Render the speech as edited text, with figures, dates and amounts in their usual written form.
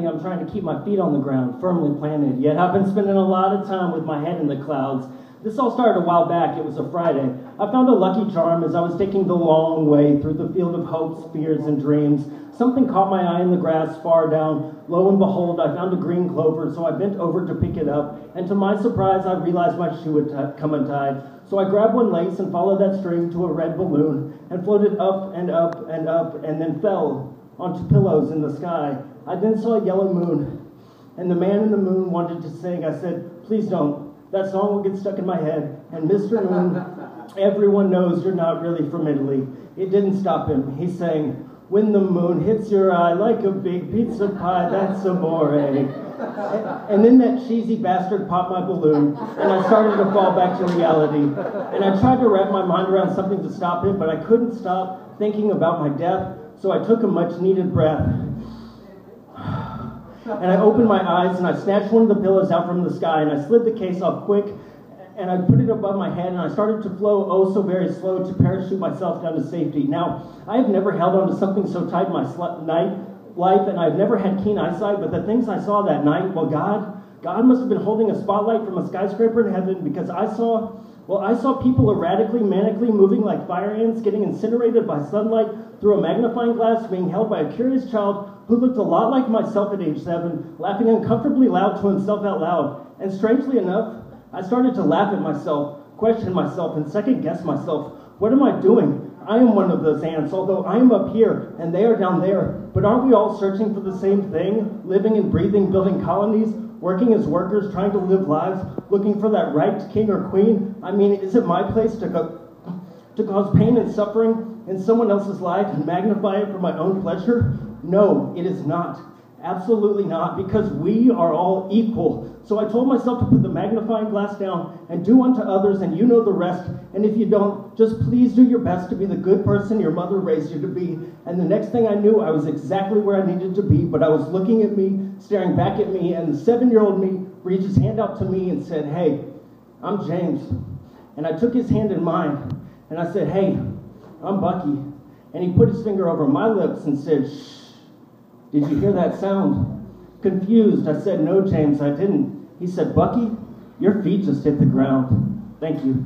Lately, I'm trying to keep my feet on the ground, firmly planted, yet I've been spending a lot of time with my head in the clouds. This all started a while back. It was a Friday. I found a lucky charm as I was taking the long way through the field of hopes, fears, and dreams. Something caught my eye in the grass far down. Lo and behold, I found a green clover, so I bent over to pick it up, and to my surprise, I realized my shoe had come untied. So I grabbed one lace and followed that string to a red balloon, and floated up and up and up, and then fell onto pillows in the sky. I then saw a yellow moon, and the man in the moon wanted to sing. I said, "Please don't. That song will get stuck in my head." And Mr. Moon, everyone knows you're not really from Italy. It didn't stop him. He sang, "When the moon hits your eye like a big pizza pie, that's amore." And then that cheesy bastard popped my balloon, and I started to fall back to reality. And I tried to wrap my mind around something to stop it, but I couldn't stop thinking about my death, so I took a much-needed breath. And I opened my eyes, and I snatched one of the pillows out from the sky, and I slid the case off quick, and I put it above my head, and I started to flow oh so very slow to parachute myself down to safety. Now, I have never held on to something so tight in my life, and I've never had keen eyesight, but the things I saw that night, well, God must have been holding a spotlight from a skyscraper in heaven, because I saw people erratically, manically moving like fire ants, getting incinerated by sunlight through a magnifying glass, being held by a curious child who looked a lot like myself at age 7, laughing uncomfortably loud to himself out loud. And strangely enough, I started to laugh at myself, question myself, and second-guess myself. What am I doing? I am one of those ants, although I am up here and they are down there. But aren't we all searching for the same thing? Living and breathing, building colonies, working as workers, trying to live lives, looking for that right king or queen? I mean, is it my place to cause pain and suffering in someone else's life and magnify it for my own pleasure? No, it is not. Absolutely not, because we are all equal. So I told myself to put the magnifying glass down and do unto others, and you know the rest. And if you don't, just please do your best to be the good person your mother raised you to be. And the next thing I knew, I was exactly where I needed to be, but I was looking at me, staring back at me, and the 7-year-old me reached his hand out to me and said, "Hey, I'm James." And I took his hand in mine, and I said, "Hey, I'm Bucky." And he put his finger over my lips and said, "Shh. Did you hear that sound?" Confused, I said, "No, James, I didn't." He said, "Bucky, your feet just hit the ground." Thank you.